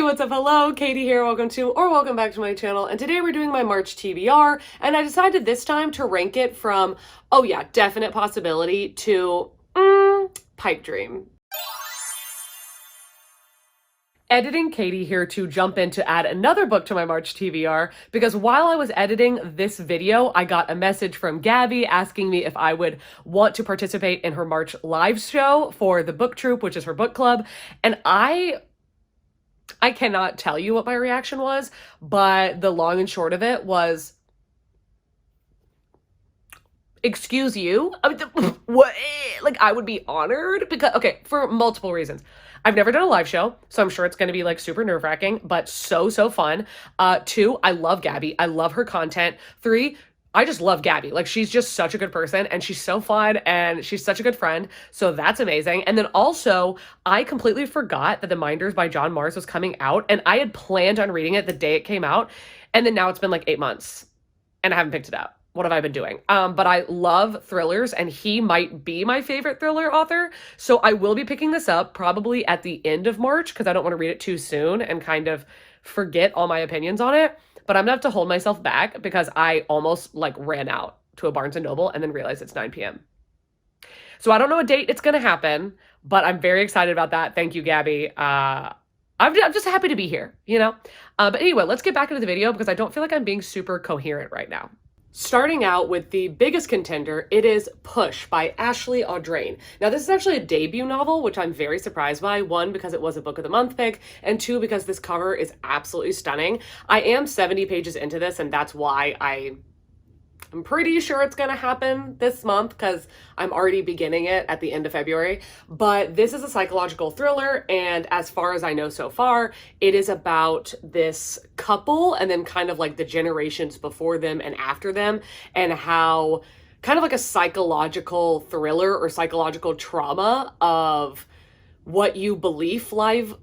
Hey, what's up? Hello, Katie here. Welcome back to my channel. And today we're doing my March TBR, and I decided this time to rank it from, oh yeah, definite possibility to, pipe dream. Editing Katie here to jump in to add another book to my March TBR, because while I was editing this video, I got a message from Gabby asking me if I would want to participate in her March live show for the book troupe, which is her book club. And I cannot tell you what my reaction was, but the long and short of it was, excuse you? What? Like, I would be honored because, okay, for multiple reasons. I've never done a live show, so I'm sure it's going to be like super nerve-wracking, but so fun. 2, I love Gabby. I love her content. 3, I just love Gabby. Like, she's just such a good person, and she's so fun, and she's such a good friend. So that's amazing. And then also, I completely forgot that The Minders by John Marrs was coming out, and I had planned on reading it the day it came out. And then now it's been like 8 months, and I haven't picked it up. What have I been doing? But I love thrillers, and he might be my favorite thriller author. So I will be picking this up probably at the end of March, because I don't want to read it too soon and kind of forget all my opinions on it. But I'm gonna have to hold myself back because I almost like ran out to a Barnes & Noble and then realized it's 9 p.m. So I don't know what date it's gonna happen, but I'm very excited about that. Thank you, Gabby. I'm just happy to be here, you know? But anyway, let's get back into the video because I don't feel like I'm being super coherent right now. Starting out with the biggest contender, it is Push by Ashley Audrain. Now, this is actually a debut novel, which I'm very surprised by. 1, because it was a Book of the Month pick, and 2, because this cover is absolutely stunning. I am 70 pages into this, and that's why I'm pretty sure it's gonna happen this month because I'm already beginning it at the end of February. But this is a psychological thriller, and as far as I know so far, it is about this couple and then kind of like the generations before them and after them, and how kind of like a psychological thriller or psychological trauma of what you believe life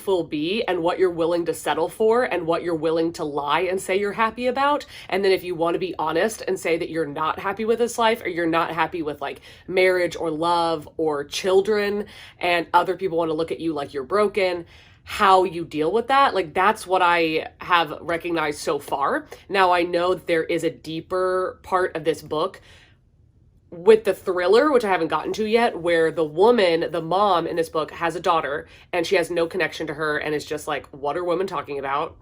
will be, and what you're willing to settle for, and what you're willing to lie and say you're happy about. And then if you want to be honest and say that you're not happy with this life, or you're not happy with like marriage or love or children, and other people want to look at you like you're broken, how you deal with that. Like, that's what I have recognized so far. Now, I know that there is a deeper part of this book with the thriller, which I haven't gotten to yet, where the woman, the mom in this book, has a daughter and she has no connection to her and is just like, what are women talking about?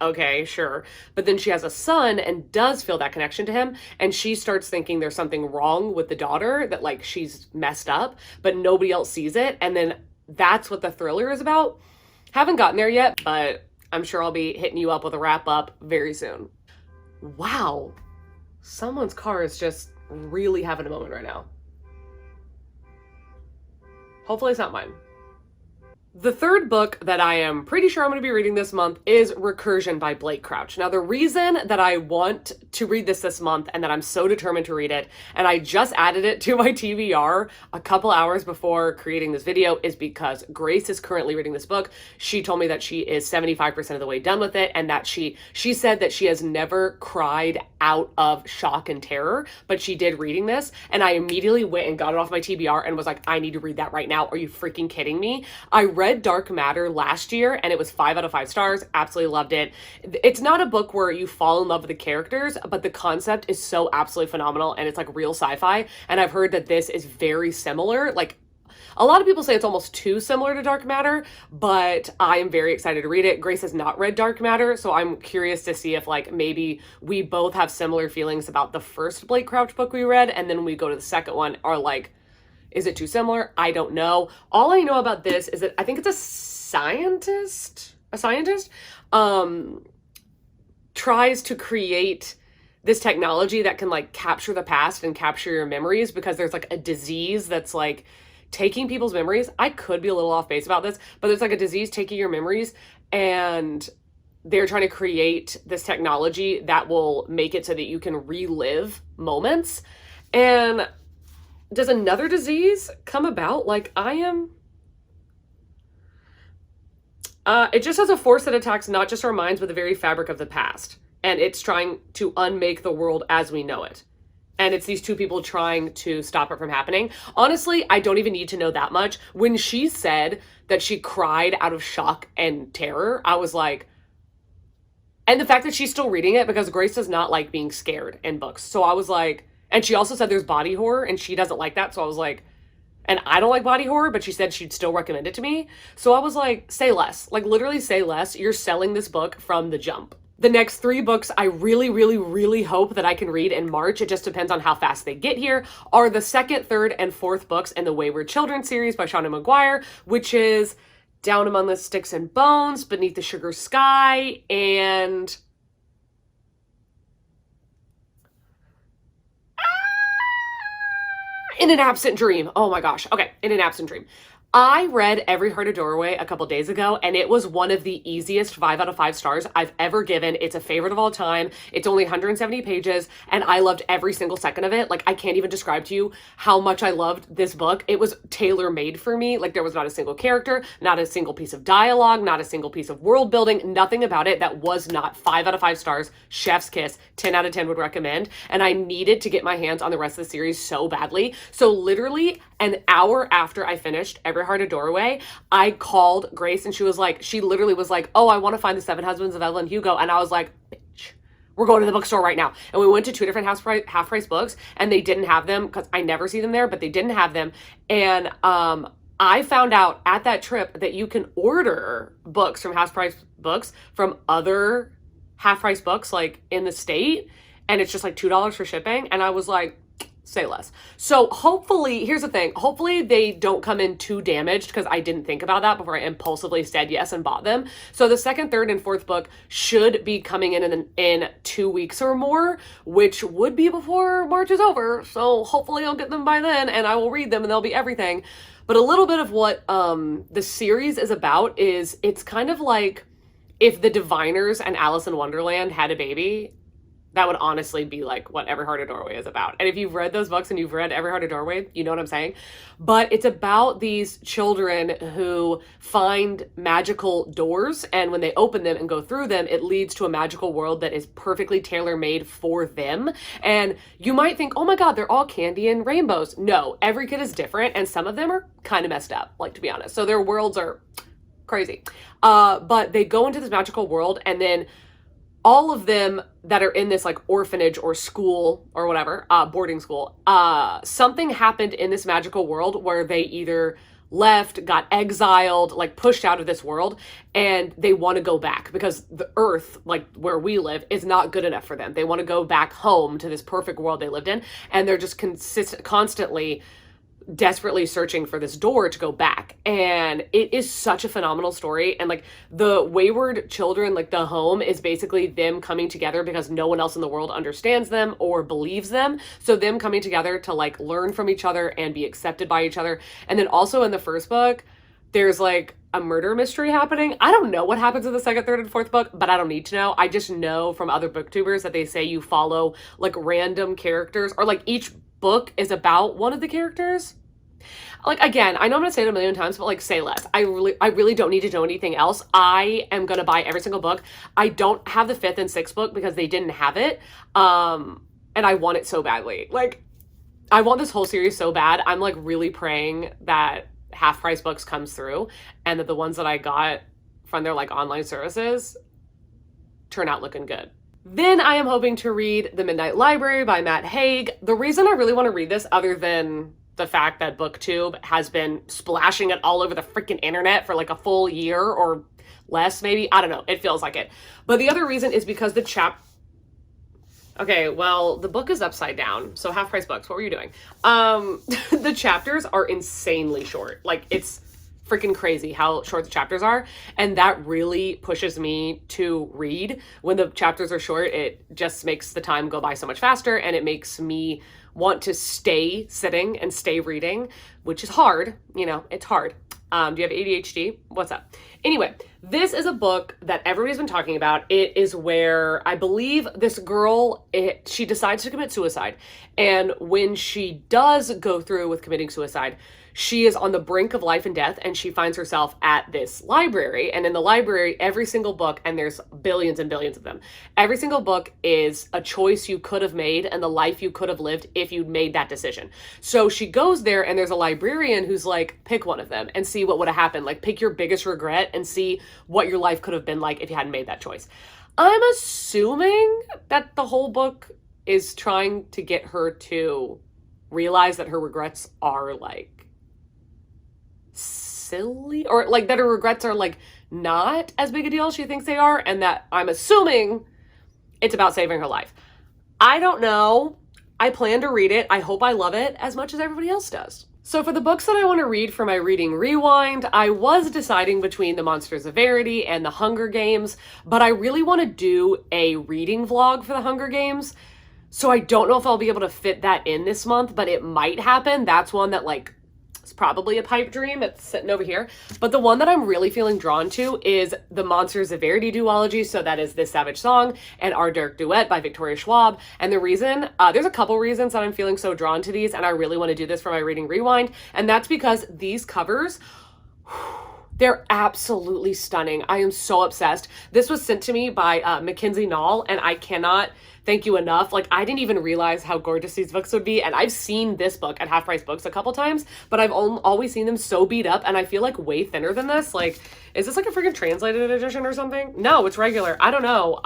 Okay, sure. But then she has a son and does feel that connection to him, and she starts thinking there's something wrong with the daughter, that like she's messed up, but nobody else sees it. And then that's what the thriller is about. Haven't gotten there yet, but I'm sure I'll be hitting you up with a wrap up very soon. Wow. Someone's car is just really having a moment right now. Hopefully it's not mine. The third book that I am pretty sure I'm going to be reading this month is Recursion by Blake Crouch. Now, the reason that I want to read this month and that I'm so determined to read it, and I just added it to my TBR a couple hours before creating this video, is because Grace is currently reading this book. She told me that she is 75% of the way done with it, and that she said that she has never cried out of shock and terror, but she did reading this, and I immediately went and got it off my TBR and was like, I need to read that right now. Are you freaking kidding me? I read Dark Matter last year and it was 5 out of 5 stars. Absolutely loved it. It's not a book where you fall in love with the characters, but the concept is so absolutely phenomenal, and it's like real sci-fi. And I've heard that this is very similar. Like, a lot of people say it's almost too similar to Dark Matter, but I am very excited to read it. Grace has not read Dark Matter, so I'm curious to see if like maybe we both have similar feelings about the first Blake Crouch book we read, and then we go to the second one, are like, is it too similar? I don't know. All I know about this is that I think it's a scientist tries to create this technology that can like capture the past and capture your memories, because there's like a disease that's like taking people's memories. I could be a little off base about this, but there's like a disease taking your memories, and they're trying to create this technology that will make it so that you can relive moments. And does another disease come about? Like, I am... it just has a force that attacks not just our minds, but the very fabric of the past. And it's trying to unmake the world as we know it. And it's these two people trying to stop it from happening. Honestly, I don't even need to know that much. When she said that she cried out of shock and terror, I was like, and the fact that she's still reading it, because Grace does not like being scared in books. So I was like, and she also said there's body horror and she doesn't like that. So I was like, and I don't like body horror, but she said she'd still recommend it to me. So I was like, say less. Like, literally say less. You're selling this book from the jump. The next 3 books I really, really, really hope that I can read in March, it just depends on how fast they get here, are the 2nd, 3rd, and 4th books in the Wayward Children series by Shauna Maguire, which is Down Among the Sticks and Bones, Beneath the Sugar Sky, and In an Absent Dream. Oh my gosh. Okay, In an Absent Dream. I read Every Heart a Doorway a couple days ago, and it was one of the easiest 5 out of 5 stars I've ever given. It's a favorite of all time. It's only 170 pages, and I loved every single second of it. Like, I can't even describe to you how much I loved this book. It was tailor-made for me. Like, there was not a single character, not a single piece of dialogue, not a single piece of world building, nothing about it that was not 5 out of 5 stars, chef's kiss, 10 out of 10 would recommend. And I needed to get my hands on the rest of the series so badly. So literally an hour after I finished Every Heart a Doorway, I called Grace and she literally was like, oh, I want to find the 7 Husbands of Evelyn Hugo. And I was like, bitch, we're going to the bookstore right now. And we went to 2 different half price books, and they didn't have them because I never see them there, but they didn't have them. And I found out at that trip that you can order books from half price books from other half price books like in the state, and it's just like $2 for shipping. And I was like, say less. So hopefully, here's the thing, hopefully they don't come in too damaged, because I didn't think about that before I impulsively said yes and bought them. So the 2nd, 3rd, and 4th book should be coming in 2 weeks or more, which would be before March is over. So hopefully I'll get them by then and I will read them and they'll be everything. But a little bit of what the series is about is, it's kind of like if the Diviners and Alice in Wonderland had a baby. That would honestly be like what Every Heart a Doorway is about. And if you've read those books and you've read Every Heart a Doorway, you know what I'm saying. But it's about these children who find magical doors, and when they open them and go through them, it leads to a magical world that is perfectly tailor-made for them. And you might think, oh my God, they're all candy and rainbows. No, every kid is different, and some of them are kind of messed up, like, to be honest. So their worlds are crazy. But they go into this magical world, and then all of them that are in this like orphanage or school or whatever, boarding school, something happened in this magical world where they either left, got exiled, like pushed out of this world, and they want to go back because the earth, like where we live, is not good enough for them. They want to go back home to this perfect world they lived in, and they're just constantly desperately searching for this door to go back. And it is such a phenomenal story. And like the Wayward Children, like the home is basically them coming together because no one else in the world understands them or believes them. So them coming together to like learn from each other and be accepted by each other. And then also in the first book, there's like a murder mystery happening. I don't know what happens in the 2nd, 3rd, and 4th book, but I don't need to know. I just know from other booktubers that they say you follow like random characters, or like each book is about one of the characters. Like, again, I know I'm gonna say it a million times, but like, say less. I really don't need to know anything else. I am gonna buy every single book. I don't have the 5th and 6th book because they didn't have it. And I want it so badly. Like, I want this whole series so bad. I'm like really praying that Half Price Books comes through, and that the ones that I got from their like online services turn out looking good. Then I am hoping to read The Midnight Library by Matt Haig. The reason I really want to read this, other than the fact that BookTube has been splashing it all over the freaking internet for like a full year or less, maybe. I don't know. It feels like it. But the other reason is because okay, well, the book is upside down. So Half Price Books, what were you doing? The chapters are insanely short. Like, it's freaking crazy how short the chapters are, and that really pushes me to read. When the chapters are short, it just makes the time go by so much faster, and it makes me want to stay sitting and stay reading, which is hard. You know, it's hard. Do you have ADHD? What's up? Anyway, this is a book that everybody's been talking about. It is where I believe this girl, she decides to commit suicide. And when she does go through with committing suicide, She is on the brink of life and death, and she finds herself at this library. And in the library, every single book, and there's billions and billions of them, every single book is a choice you could have made and the life you could have lived if you'd made that decision. So she goes there, and there's a librarian who's like, pick one of them and see what would have happened. Like, pick your biggest regret and see what your life could have been like if you hadn't made that choice. I'm assuming that the whole book is trying to get her to realize that her regrets are like silly, or like that her regrets are like not as big a deal as she thinks they are, and that I'm assuming it's about saving her life. I don't know. I plan to read it. I hope I love it as much as everybody else does. So for the books that I want to read for my reading rewind, I was deciding between The Monstrous of Verity and The Hunger Games, but I really want to do a reading vlog for The Hunger Games. So I don't know if I'll be able to fit that in this month, but it might happen. That's one that like is probably a pipe dream. It's sitting over here. But the one that I'm really feeling drawn to is the Monsters of Verity duology. So that is This Savage Song and Our Dark Duet by Victoria Schwab. And the reason, there's a couple reasons that I'm feeling so drawn to these, and I really want to do this for my reading rewind. And that's because these covers, they're absolutely stunning. I am so obsessed. This was sent to me by Mackenzie Nall, and I cannot thank you enough. Like, I didn't even realize how gorgeous these books would be. And I've seen this book at Half Price Books a couple times, but I've always seen them so beat up, and I feel like way thinner than this. Like, is this like a freaking translated edition or something? No, it's regular. I don't know.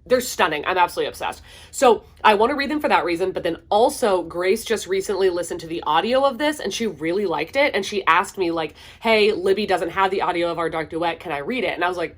They're stunning. I'm absolutely obsessed. So I want to read them for that reason. But then also, Grace just recently listened to the audio of this, and she really liked it. And she asked me like, hey, Libby doesn't have the audio of Our Dark Duet. Can I read it? And I was like,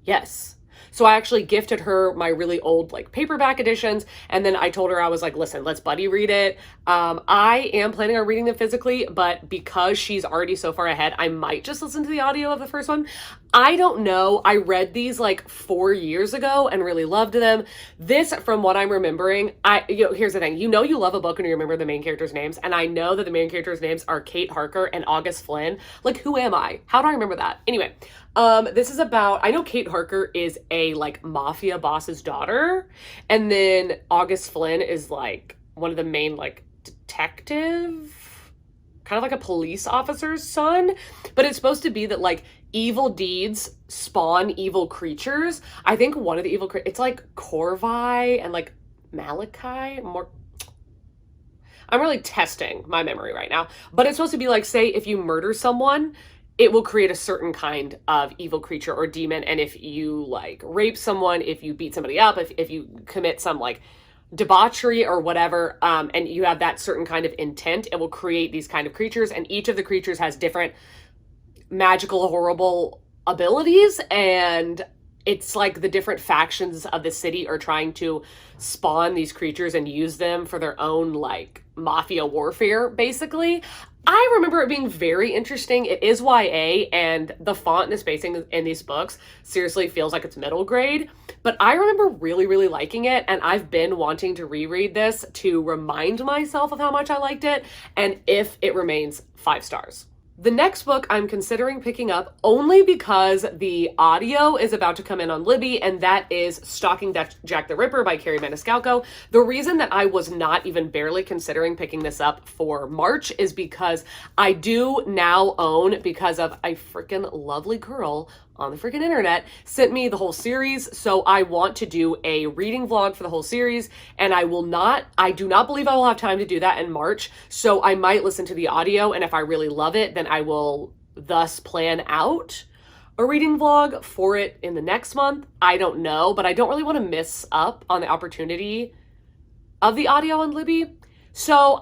yes. So I actually gifted her my really old like paperback editions. And then I told her, I was like, listen, let's buddy read it. I am planning on reading them physically, but because she's already so far ahead, I might just listen to the audio of the first one. I don't know. I read these like 4 years ago and really loved them. This, from what I'm remembering, here's the thing. You know you love a book when you remember the main characters' names. And I know that the main characters' names are Kate Harker and August Flynn. Like, who am I? How do I remember that? Anyway, this is about, I know Kate Harker is a like mafia boss's daughter. And then August Flynn is like one of the main like detective, kind of like a police officer's son. But it's supposed to be that like evil deeds spawn evil creatures. I think one of the evil it's like Corvi and like Malachi. I'm really testing my memory right now. But it's supposed to be like, say, if you murder someone, it will create a certain kind of evil creature or demon. And if you like rape someone, if you beat somebody up, if you commit some like debauchery or whatever, and you have that certain kind of intent, it will create these kind of creatures. And each of the creatures has different magical, horrible abilities. And it's like the different factions of the city are trying to spawn these creatures and use them for their own like mafia warfare, basically. I remember it being very interesting. It is YA, and the font and the spacing in these books seriously feels like it's middle grade. But I remember really, really liking it, and I've been wanting to reread this to remind myself of how much I liked it, and if it remains 5 stars. The next book I'm considering picking up only because the audio is about to come in on Libby, and that is Stalking Jack the Ripper by Carrie Maniscalco. The reason that I was not even barely considering picking this up for March is because I do now own, because of a freaking lovely girl on the freaking internet sent me the whole series. So I want to do a reading vlog for the whole series, and I do not believe I will have time to do that in March. So I might listen to the audio, and if I really love it, then I will thus plan out a reading vlog for it in the next month. I don't know, but I don't really want to miss up on the opportunity of the audio on Libby. So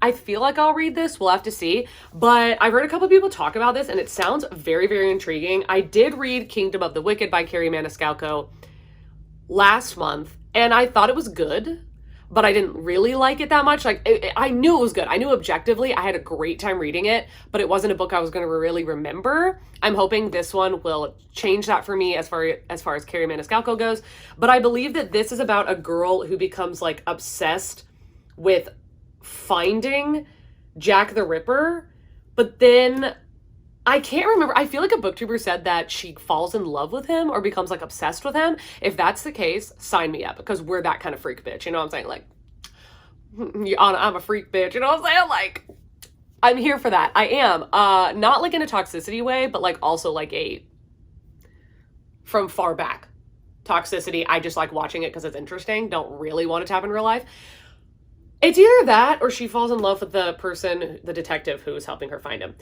I feel like I'll read this. We'll have to see. But I've heard a couple of people talk about this, and it sounds very, very intriguing. I did read Kingdom of the Wicked by Carrie Maniscalco last month, and I thought it was good, but I didn't really like it that much. Like, I knew it was good. I knew objectively I had a great time reading it, but it wasn't a book I was going to really remember. I'm hoping this one will change that for me as far as Carrie Maniscalco goes. But I believe that this is about a girl who becomes like obsessed with finding Jack the Ripper, but then I can't remember. I feel like a booktuber said that she falls in love with him or becomes like obsessed with him. If that's the case, sign me up, because we're that kind of freak bitch. You know what I'm saying? Like, I'm a freak bitch. You know what I'm saying? Like, I'm here for that. I am. Not like in a toxicity way, but like also like a from far back toxicity. I just like watching it because it's interesting. Don't really want it to happen in real life. It's either that or she falls in love with the person, the detective who's helping her find him.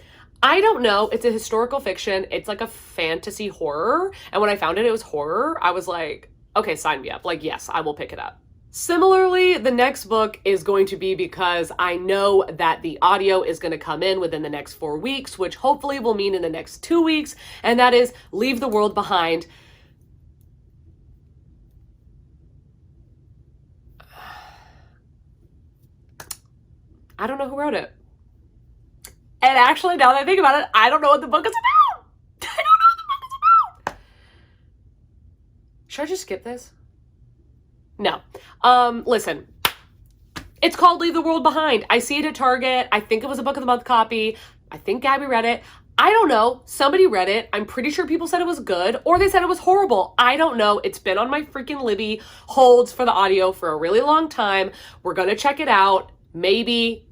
I don't know. It's a historical fiction. It's like a fantasy horror. And when I found it, it was horror. I was like, okay, sign me up. Like, yes, I will pick it up. Similarly, the next book is going to be because I know that the audio is going to come in within the next 4 weeks, which hopefully will mean in the next 2 weeks. And that is Leave the World Behind. I don't know who wrote it. And actually, now that I think about it, I don't know what the book is about. I don't know what the book is about. Should I just skip this? No. Listen. It's called Leave the World Behind. I see it at Target. I think it was a Book of the Month copy. I think Gabby read it. I don't know. Somebody read it. I'm pretty sure people said it was good, or they said it was horrible. I don't know. It's been on my freaking Libby holds for the audio for a really long time. We're going to check it out. Maybe.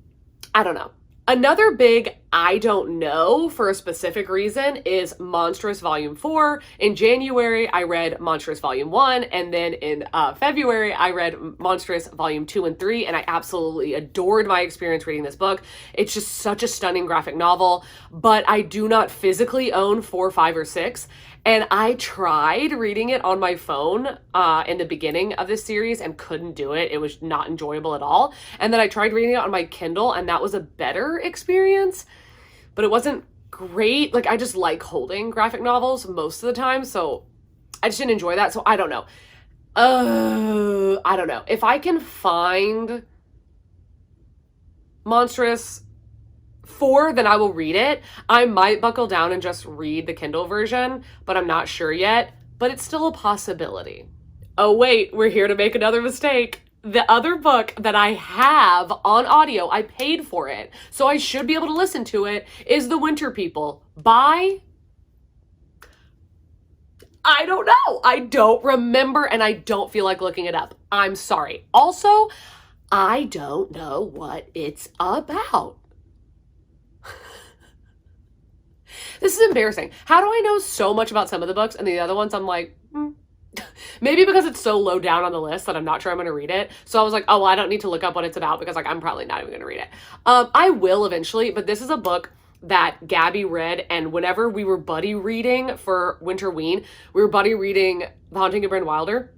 I don't know. Another big I don't know for a specific reason is Monstrous Volume 4. In January, I read Monstrous Volume 1, and then in February, I read Monstrous Volume 2 and 3, and I absolutely adored my experience reading this book. It's just such a stunning graphic novel, but I do not physically own 4, 5, or 6. And I tried reading it on my phone in the beginning of this series and couldn't do it. It was not enjoyable at all. And then I tried reading it on my Kindle, and that was a better experience, but it wasn't great. Like, I just like holding graphic novels most of the time, so I just didn't enjoy that. So I don't know. I don't know. If I can find Monstrous 4, then I will read it. I might buckle down and just read the Kindle version, but I'm not sure yet. But it's still a possibility. Oh wait, we're here to make another mistake. The other book that I have on audio, I paid for it, so I should be able to listen to it, is The Winter People by... I don't know. I don't remember, and I don't feel like looking it up. I'm sorry. Also, I don't know what it's about. This is embarrassing. How do I know so much about some of the books and the other ones I'm like, Maybe because it's so low down on the list that I'm not sure I'm going to read it. So I was like, oh, well, I don't need to look up what it's about because like I'm probably not even going to read it. I will eventually, but this is a book that Gabby read, and whenever we were buddy reading for Winterween, we were buddy reading The Haunting of Bryn Wilder.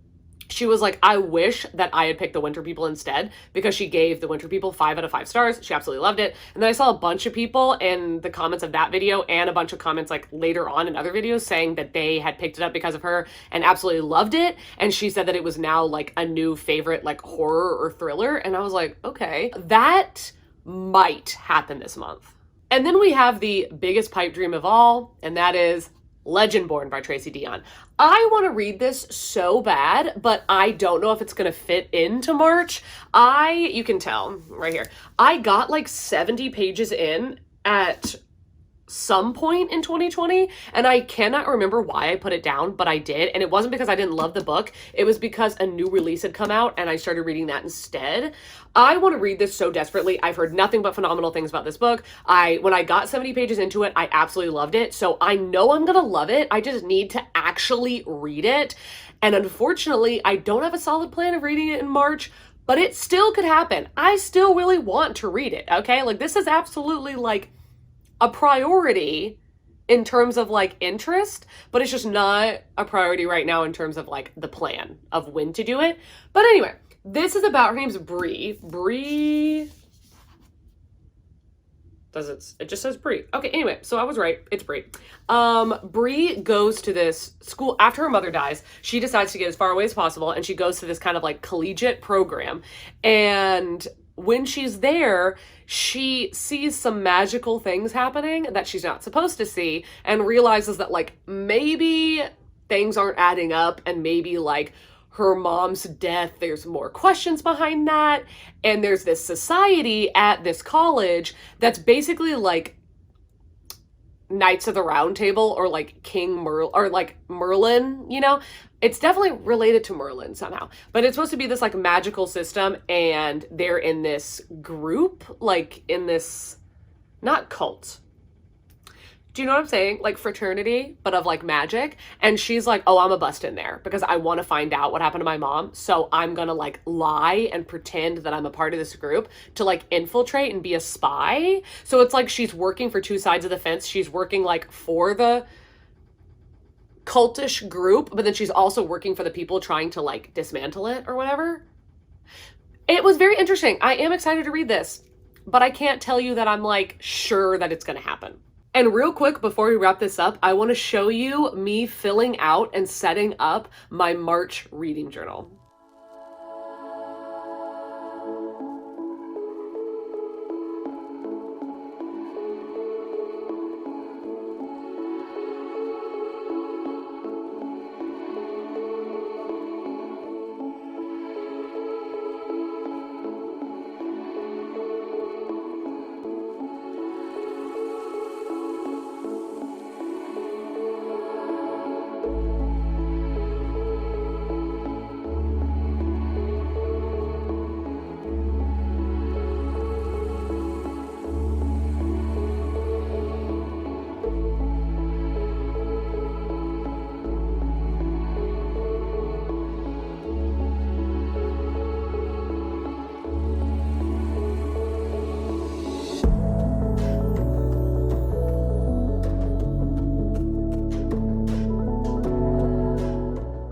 She was like, I wish that I had picked The Winter People instead, because she gave The Winter People 5 out of 5 stars. She absolutely loved it. And then I saw a bunch of people in the comments of that video and a bunch of comments like later on in other videos saying that they had picked it up because of her and absolutely loved it. And she said that it was now like a new favorite like horror or thriller. And I was like, okay, that might happen this month. And then we have the biggest pipe dream of all, and that is Legendborn by Tracy Deonn. I want to read this so bad, but I don't know if it's going to fit into March. You can tell right here, I got like 70 pages in at some point in 2020, and I cannot remember why I put it down, but I did. And it wasn't because I didn't love the book. It was because a new release had come out and I started reading that instead. I want to read this so desperately. I've heard nothing but phenomenal things about this book. When I got 70 pages into it, I absolutely loved it. So I know I'm going to love it. I just need to actually read it. And unfortunately, I don't have a solid plan of reading it in March, but it still could happen. I still really want to read it. Okay. Like this is absolutely like a priority in terms of like interest, but it's just not a priority right now in terms of like the plan of when to do it. But anyway, this is about, her name's Bree. Bree, it just says Bree. Okay, anyway, so I was right. It's Bree. Bree goes to this school after her mother dies. She decides to get as far away as possible, and she goes to this kind of like collegiate program. And when she's there, she sees some magical things happening that she's not supposed to see, and realizes that like maybe things aren't adding up, and maybe like her mom's death, there's more questions behind that. And there's this society at this college that's basically like Knights of the Round Table, or like King Merlin, or like Merlin, you know? It's definitely related to Merlin somehow, but it's supposed to be this like magical system, and they're in this group, like in this not cult. Do you know what I'm saying? Like fraternity, but of like magic. And she's like, oh, I'm a bust in there because I want to find out what happened to my mom. So I'm going to like lie and pretend that I'm a part of this group to like infiltrate and be a spy. So it's like she's working for two sides of the fence. She's working like for the cultish group, but then she's also working for the people trying to like dismantle it or whatever. It was very interesting. I am excited to read this, but I can't tell you that I'm like sure that it's going to happen. And real quick, before we wrap this up, I want to show you me filling out and setting up my March reading journal.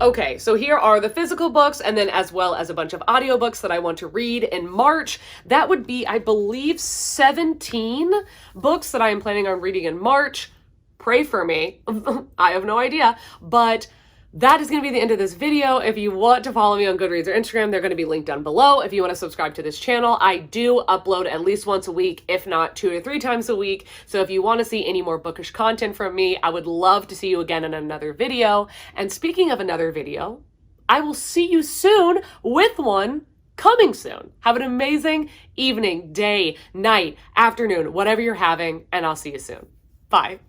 Okay, so here are the physical books and then as well as a bunch of audiobooks that I want to read in March. That would be, I believe, 17 books that I am planning on reading in March. Pray for me. I have no idea, but that is going to be the end of this video. If you want to follow me on Goodreads or Instagram, they're going to be linked down below. If you want to subscribe to this channel, I do upload at least once a week, if not 2 to 3 times a week. So if you want to see any more bookish content from me, I would love to see you again in another video. And speaking of another video, I will see you soon with one coming soon. Have an amazing evening, day, night, afternoon, whatever you're having, and I'll see you soon. Bye.